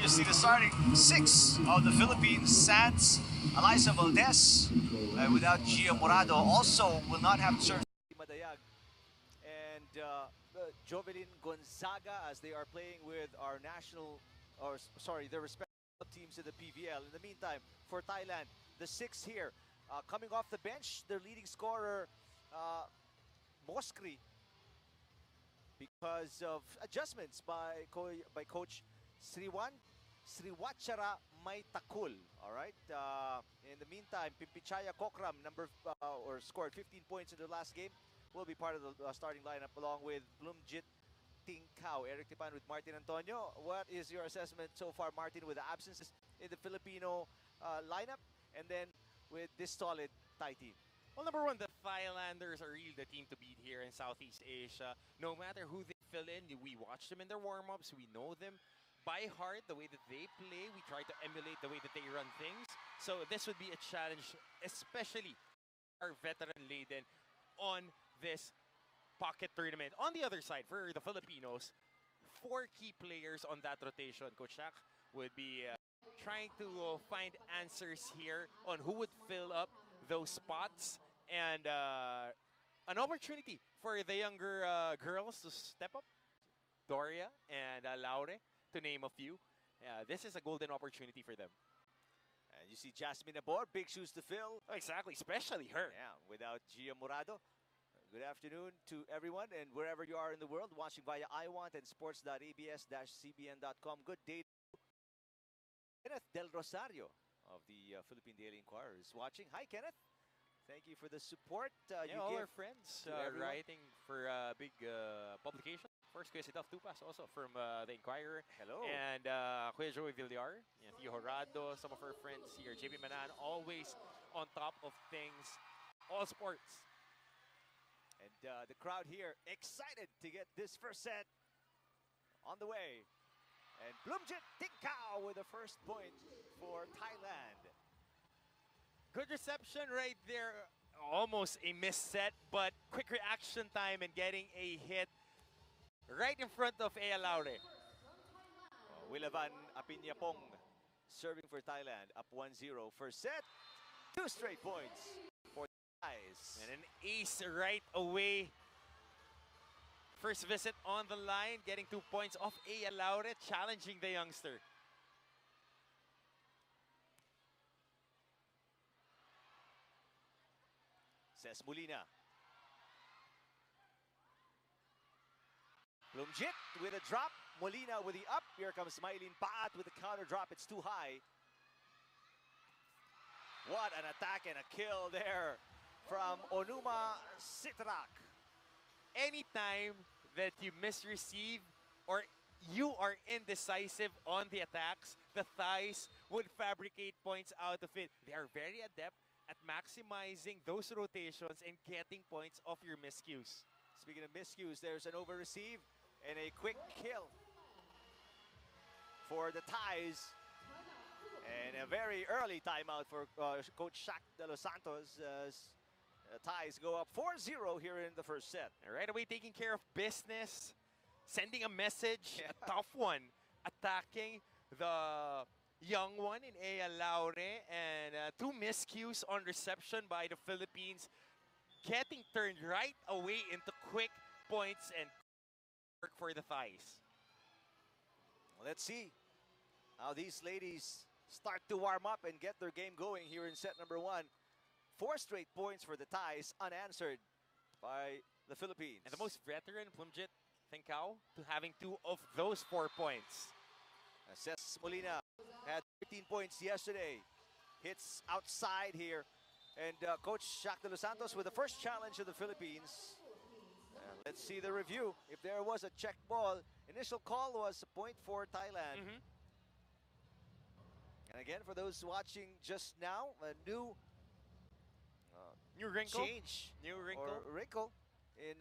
obviously the starting six of the Philippines. Sands, Eliza Valdez, without Gia Morado, also will not have to serve Madayag. And Jovelyn Gonzaga, as they are playing with our national, or sorry, their respective teams in the PVL. In the meantime, for Thailand, the six here, coming off the bench, their leading scorer, Moskri, because of adjustments by Coach Sriwachara Maitakul. All right. In the meantime, Pimpichaya Kokram, scored 15 points in the last game, will be part of the starting lineup along with Bloomjit Tingkao. Eric Tipan with Martin Antonio. What is your assessment so far, Martin, with the absences in the Filipino lineup, and then with this solid Thai team? Well, number one, the Thailanders are really the team to beat here in Southeast Asia. No matter who they fill in, we watch them in their warm-ups. We know them by heart, the way that they play. We try to emulate the way that they run things. So this would be a challenge, especially our veteran-laden on this pocket tournament. On the other side, for the Filipinos, 4 key players on that rotation. Coach Shaq would be trying to find answers here on who would fill up those spots, and an opportunity for the younger girls to step up. Doria and Laure, to name a few. This is a golden opportunity for them. And you see Jasmine Abor, big shoes to fill. Oh, exactly, especially her. Yeah, without Gia Morado. Good afternoon to everyone, and wherever you are in the world, watching via iWant and sports.abs-cbn.com. Good day to Kenneth Del Rosario of the Philippine Daily Inquirer is watching. Hi, Kenneth. Thank you for the support. All our friends writing for a big publication. First, Kuya Sidaf Tupas also from the Inquirer. Hello. And Kuya Joey Villar, Theo Horado, some of our friends here. JP Manan, always on top of things, all sports. And the crowd here excited to get this first set on the way. And Bloomjit Tingkao with the first point for Thailand. Good reception right there. Almost a missed set, but quick reaction time and getting a hit right in front of Ea Laure. Wilavan Apinyapong serving for Thailand, up 1-0. First set, 2 straight points for the Thais. And an ace right away. First visit on the line, getting 2 points off Ea Laure, challenging the youngster. Says Molina. Bloomjit with a drop. Molina with the up. Here comes Maylin Paat with the counter drop. It's too high. What an attack and a kill there from Onuma Sitrak. Anytime that you misreceive or you are indecisive on the attacks, the Thais would fabricate points out of it. They are very adept at maximizing those rotations and getting points off your miscues. Speaking of miscues, there's an over-receive and a quick kill for the Thais. And a very early timeout for Coach Shaq de los Santos as Thais go up 4-0 here in the first set. And right away taking care of business, sending a message, a tough one, attacking the young one in Ea Laure, and 2 miscues on reception by the Philippines, getting turned right away into quick points and work for the Thais. Let's see how these ladies start to warm up and get their game going here in set number 1. 4 straight points for the Thais, unanswered by the Philippines. And the most veteran, Bloomjit Tingkao, to having 2 of those 4 points. Cesc Molina had 13 points yesterday. Hits outside here. And Coach Shaq de los Santos with the first challenge of the Philippines. Let's see the review. If there was a check ball, initial call was a point for Thailand. And again, for those watching just now, a new wrinkle. Change. New wrinkle. Or wrinkle in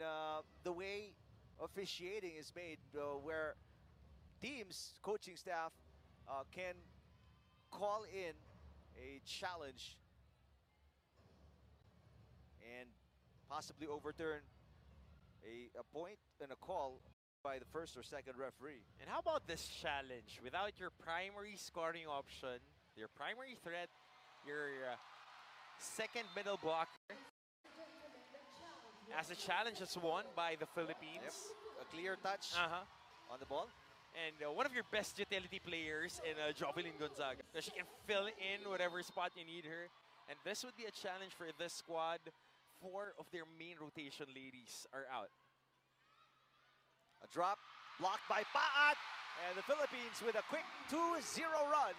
the way officiating is made, where teams, coaching staff can call in a challenge and possibly overturn a point and a call by the first or second referee. And how about this challenge? Without your primary scoring option, your primary threat, your second middle blocker, as a challenge is won by the Philippines. Yep. A clear touch on the ball. And one of your best utility players in Jovelyn Gonzaga. So she can fill in whatever spot you need her. And this would be a challenge for this squad. 4 of their main rotation ladies are out. A drop blocked by Paat. And the Philippines with a quick 2-0 run.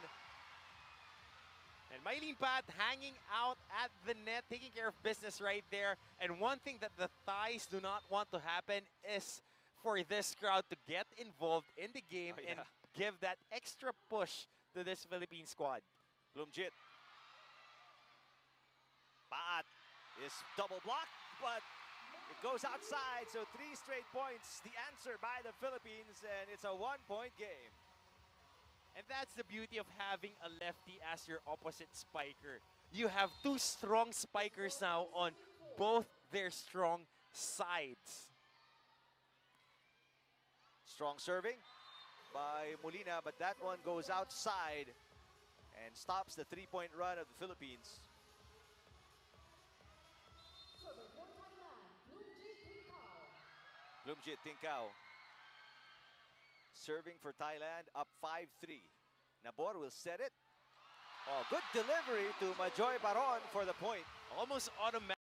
And Mylene Pat hanging out at the net, taking care of business right there. And one thing that the Thais do not want to happen is for this crowd to get involved in the game and give that extra push to this Philippine squad. Blumjit. Paat is double blocked, but it goes outside. So 3 straight points, the answer by the Philippines, and it's a 1-point game. And that's the beauty of having a lefty as your opposite spiker. You have 2 strong spikers now on both their strong sides. Strong serving by Molina, but that one goes outside and stops the 3-point run of the Philippines. Blumjit Tincao serving for Thailand, up 5-3. Nabor will set it. Oh, good delivery to Majoy Baron for the point. Almost automatic.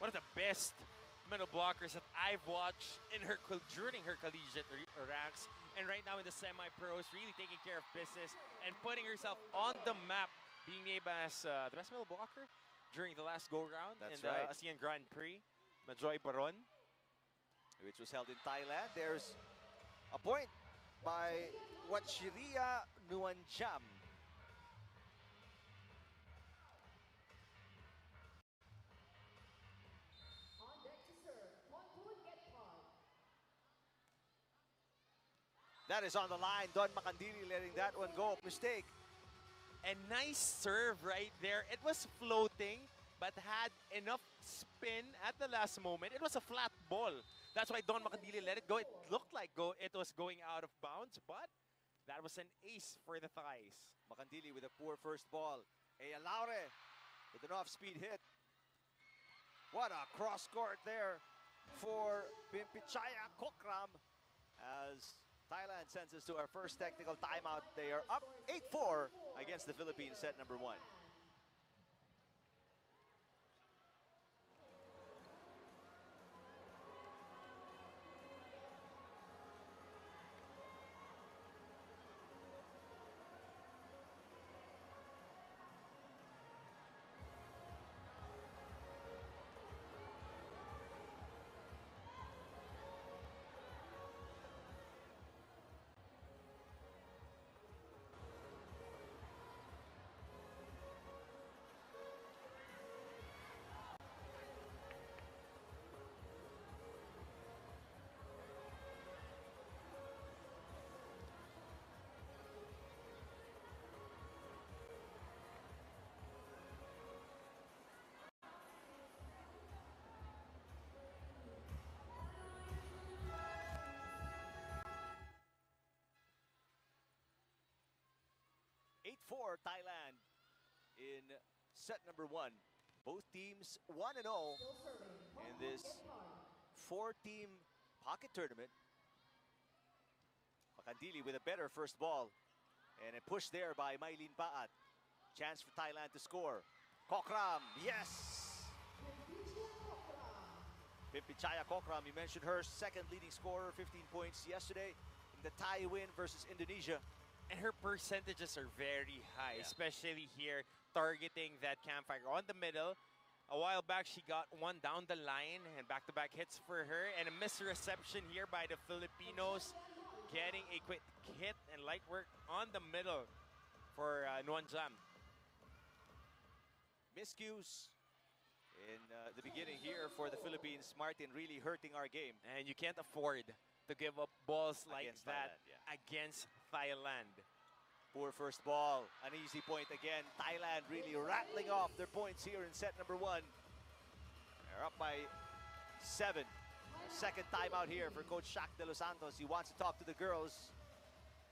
One of the best middle blockers that I've watched during her collegiate ranks, and right now in the semi-pros, really taking care of business and putting herself on the map, being named as the best middle blocker during the last go-round in the ASEAN Grand Prix. Majoy Baron, which was held in Thailand. There's a point by Wachiria Nuancham. That is on the line. Don Macandili letting that one go. Mistake. And nice serve right there. It was floating, but had enough spin at the last moment. It was a flat ball. That's why Don Macandili let it go. It looked like it was going out of bounds, but that was an ace for the Thais. Macandili with a poor first ball. Ea Laure with an off-speed hit. What a cross court there for Pimpichaya Kokram as Thailand sends us to our first technical timeout. They are up 8-4 against the Philippines, set number 1. For Thailand in set number 1. Both teams 1-0 in this 4-team pocket tournament. Macandili with a better first ball. And a push there by Mylene Paat. Chance for Thailand to score. Kokram, yes! Pimpichaya Kokram, you mentioned her, second leading scorer, 15 points yesterday in the Thai win versus Indonesia. And her percentages are very high, especially here, targeting that campfire on the middle. A while back, she got one down the line, and back-to-back hits for her. And a missed reception here by the Filipinos, getting a quick hit and light work on the middle for Nuanjam. Miscues in the beginning here for the Philippines. Martin really hurting our game. And you can't afford to give up balls like Against that Thailand, against Thailand. Poor first ball, an easy point again. Thailand really rattling off their points here in set number 1. They're up by 7. Second timeout here for Coach Shaq De Los Santos. He wants to talk to the girls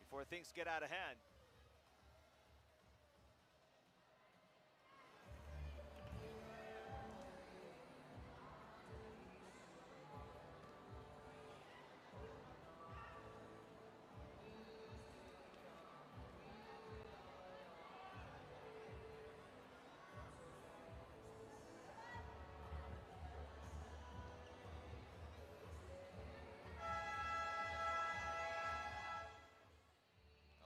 before things get out of hand.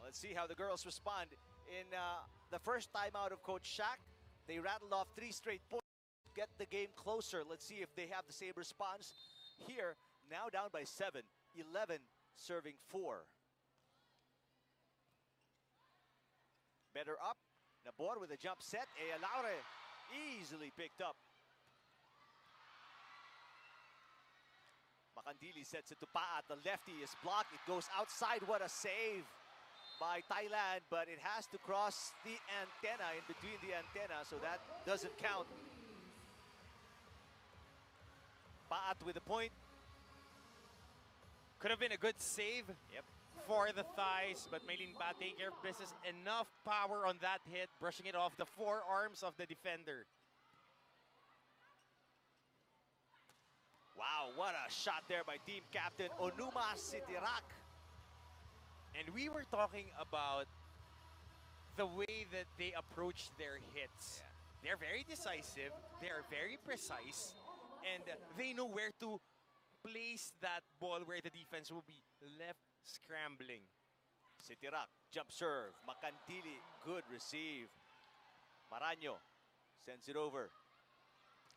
Let's see how the girls respond. In the first timeout of Coach Shaq, they rattled off 3 straight points, get the game closer. Let's see if they have the same response here. Now down by 7, 11 serving 4. Better up. Nabor with a jump set. Laure easily picked up. Makandili sets it to Paat. The lefty is blocked. It goes outside. What a save by Thailand, but it has to cross the antenna, in between the antenna, so that doesn't count. Paat with the point. Could have been a good save for the Thais, but Maylin Paat taking care of business. Enough power on that hit, brushing it off the forearms of the defender. Wow, what a shot there by team captain Onuma Sitirak. And we were talking about the way that they approach their hits. Yeah. They're very decisive, they're very precise, and they know where to place that ball where the defense will be left scrambling. Sitirak, jump serve. Makandili, good receive. Maraño sends it over.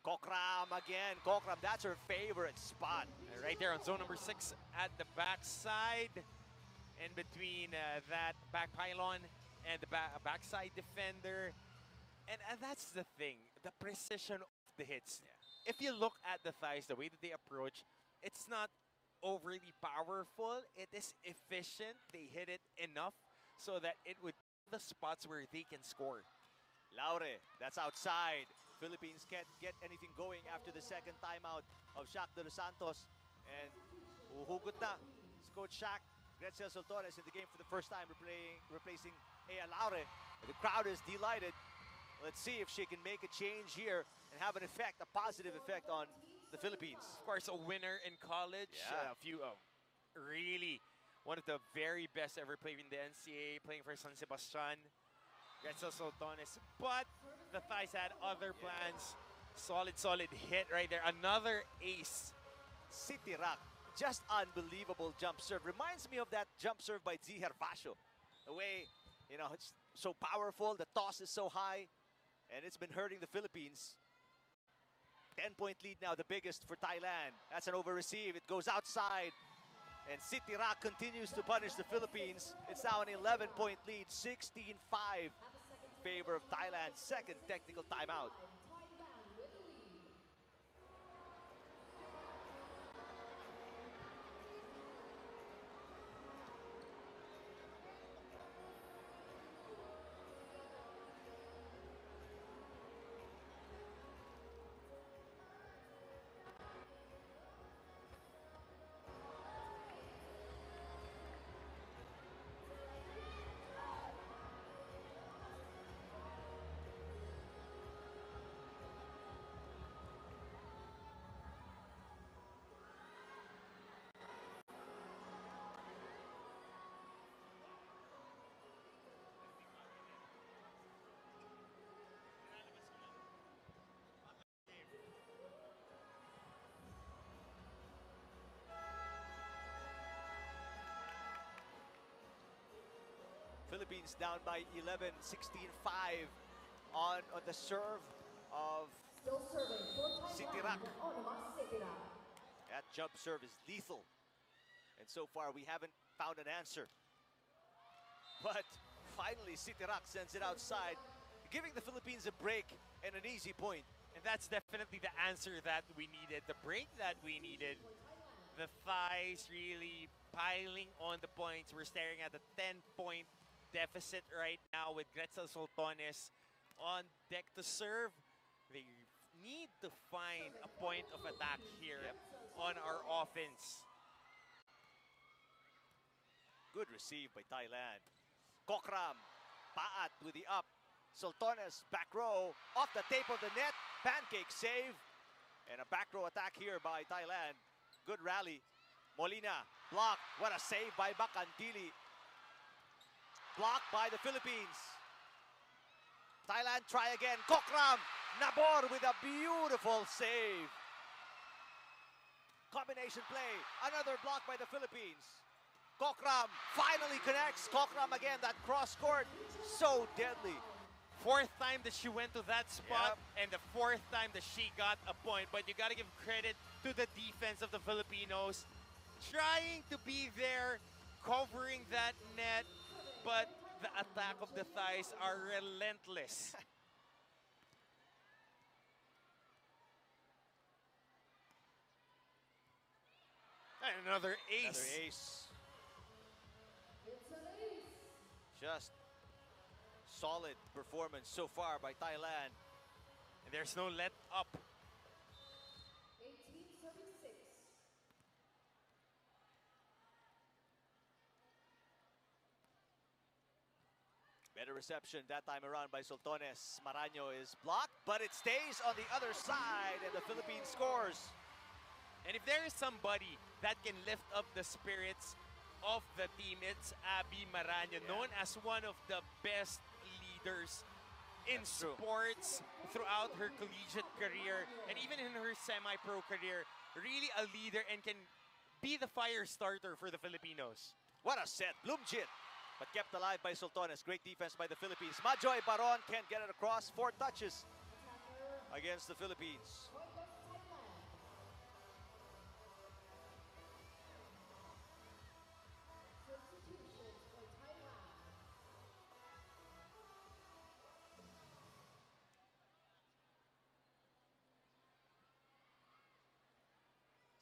Kokram again. Kokram, that's her favorite spot. Right there on zone number 6 at the backside. In between that back pylon and the backside defender. And that's the thing, the precision of the hits. Yeah. If you look at the Thais, the way that they approach, it's not overly powerful. It is efficient. They hit it enough so that it would be the spots where they can score. Laure, that's outside. Philippines can't get anything going after the second timeout of Shaq De Los Santos. And uhugot na si Coach Shaq. Gretzel Soltones in the game for the first time, replacing Ea Laure. The crowd is delighted. Let's see if she can make a change here and have an effect, a positive effect on the Philippines. Of course, a winner in college. Yeah. A few, really, one of the very best ever played in the NCAA, playing for San Sebastian. Gretzel Soltones. But the Thais had other plans. Solid hit right there. Another ace. Sitirak. Just unbelievable jump serve. Reminds me of that jump serve by Z Herbacio. The way, it's so powerful, the toss is so high, and it's been hurting the Philippines. 10-point lead now, the biggest for Thailand. That's an over-receive. It goes outside, and Sitirak continues to punish the Philippines. It's now an 11-point lead, 16-5 in favor of Thailand. Second technical timeout. Philippines down by 11, 16-5 on the serve of Sitirak. That jump serve is lethal. And so far, we haven't found an answer. But finally, Sitirak sends it outside, giving the Philippines a break and an easy point. And that's definitely the answer that we needed, the break that we needed. The Thais really piling on the points. We're staring at a 10-point deficit right now with Gretzel Soltones on deck to serve. They need to find a point of attack here on our offense. Good receive by Thailand. Kokram, Paat with the up. Sultones, back row, off the tape of the net. Pancake save. And a back row attack here by Thailand. Good rally. Molina, block. What a save by Bakantili. Blocked by the Philippines. Thailand try again. Kokram, Nabor with a beautiful save. Combination play. Another block by the Philippines. Kokram finally connects. Kokram again, that cross court. So deadly. Fourth time that she went to that spot, and the fourth time that she got a point. But you got to give credit to the defense of the Filipinos. Trying to be there, covering that net, but the attack of the Thais are relentless. And another ace. Another ace. Just solid performance so far by Thailand. And there's no let up. 1836. Better reception that time around by Sultones. Maraño is blocked, but it stays on the other side, and the Philippines scores. And if there is somebody that can lift up the spirits of the team, it's Abby Maraño, known as one of the best leaders in That's true. sports throughout her collegiate career and even in her semi-pro career. Really a leader and can be the fire starter for the Filipinos. What a set. Bloomjit, but kept alive by Sultones. Great defense by the Philippines. Majoy Baron can't get it across. 4 touches against the Philippines. Substitutions for Thailand.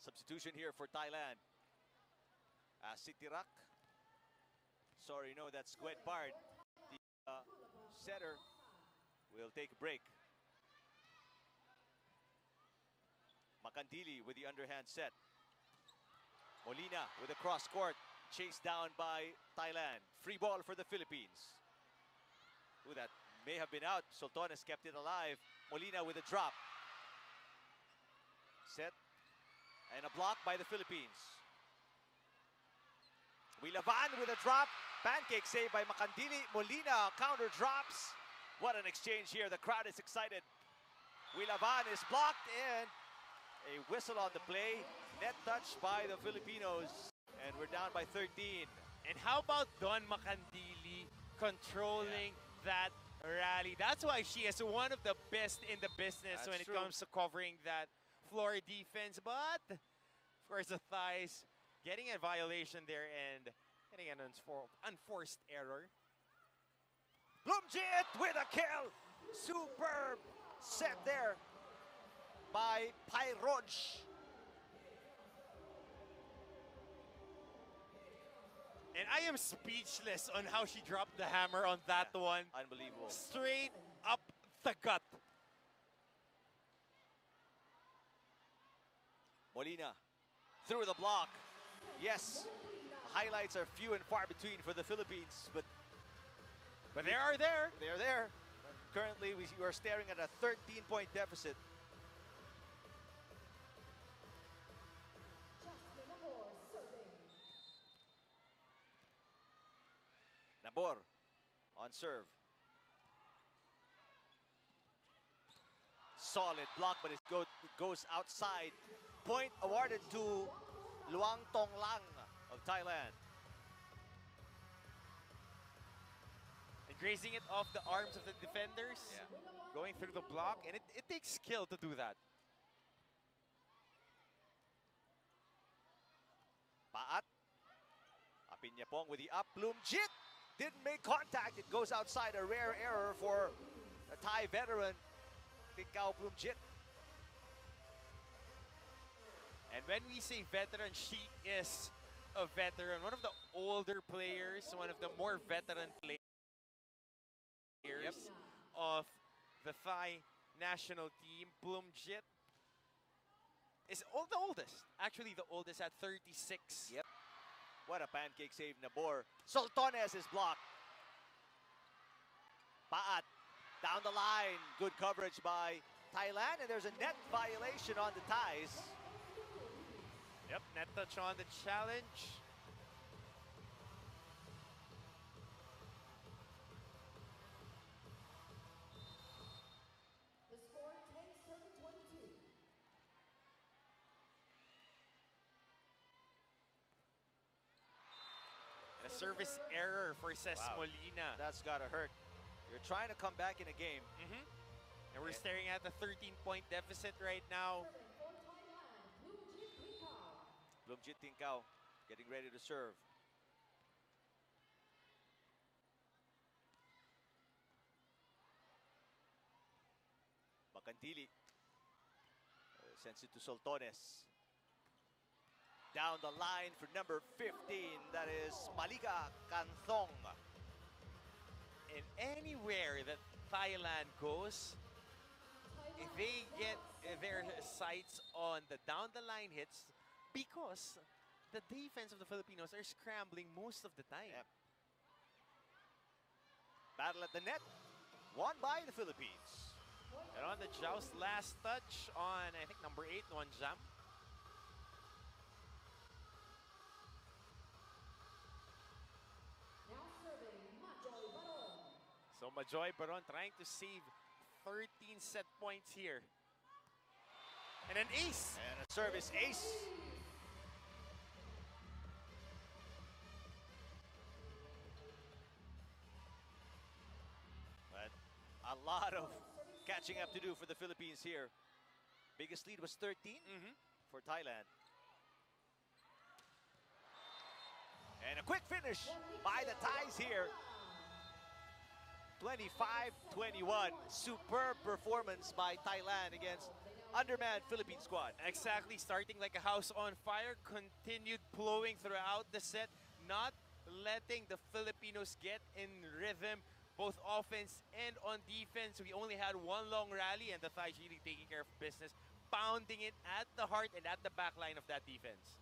Substitution here for Thailand. Sitirak. Sorry, no, that's Gwed Bard. The setter will take a break. Makandili with the underhand set. Molina with a cross court. Chased down by Thailand. Free ball for the Philippines. Ooh, that may have been out. Sultones kept it alive. Molina with a drop. Set. And a block by the Philippines. Wilavan with a drop. Pancake save by Makandili. Molina counter drops. What an exchange here. The crowd is excited. Wilavan is blocked and a whistle on the play. Net touch by the Filipinos. And we're down by 13. And how about Don Makandili controlling that rally? That's why she is one of the best in the business That's when it true. comes to covering that floor defense. But, of course, the Thais getting a violation there and getting an unforced error. Bloomjit with a kill. Superb set there by Pairoj. And I am speechless on how she dropped the hammer on that one. Unbelievable. Straight up the gut. Molina through the block. Yes, highlights are few and far between for the Philippines, but they are there. they're there. Currently, we are staring at a 13-point deficit. Jasmine Nabor serving. Nabor on serve. Solid block, but it goes outside. Point awarded to Luang Tong Lang of Thailand. And grazing it off the arms of the defenders. Yeah. Going through the block. And it takes skill to do that. Paat. Apinyapong with the up. Bloomjit didn't make contact. It goes outside. A rare error for a Thai veteran, Tikao Bloomjit. And when we say veteran, she is a veteran. One of the older players, one of the more veteran players of the Thai national team, Bloomjit. is the oldest. Actually, the oldest at 36. Yep. What a pancake save, Nabor. Soltones is blocked. Paat down the line. Good coverage by Thailand, and there's a net violation on the Thais. Yep, net touch on the challenge. The score 10-7-22. A service error for Ces Wow. Molina. That's gotta hurt. You're trying to come back in a game. And we're staring at a 13-point deficit right now. Serving for Thailand, Bloomjit Picard. Bloomjit Tincao getting ready to serve. Bacantili sends it to Soltones. Down the line for number 15, that is Malika Kanthong. And anywhere that Thailand goes, if they get their sights on the down-the-line hits, because the defense of the Filipinos are scrambling most of the time. Yep. Battle at the net, won by the Philippines. And on the joust, last touch on, I think, number 8, Nuan Jam. Now serving Majoy Baron. So Majoy Baron trying to save 13 set points here. And an ace! And a service ace. But a lot of catching up to do for the Philippines here. Biggest lead was 13 for Thailand. And a quick finish by the Thais here. 25-21. Superb performance by Thailand against undermanned Philippine squad. Exactly, starting like a house on fire, continued blowing throughout the set, not letting the Filipinos get in rhythm, both offense and on defense. We only had one long rally, and the Thais really taking care of business, pounding it at the heart and at the back line of that defense.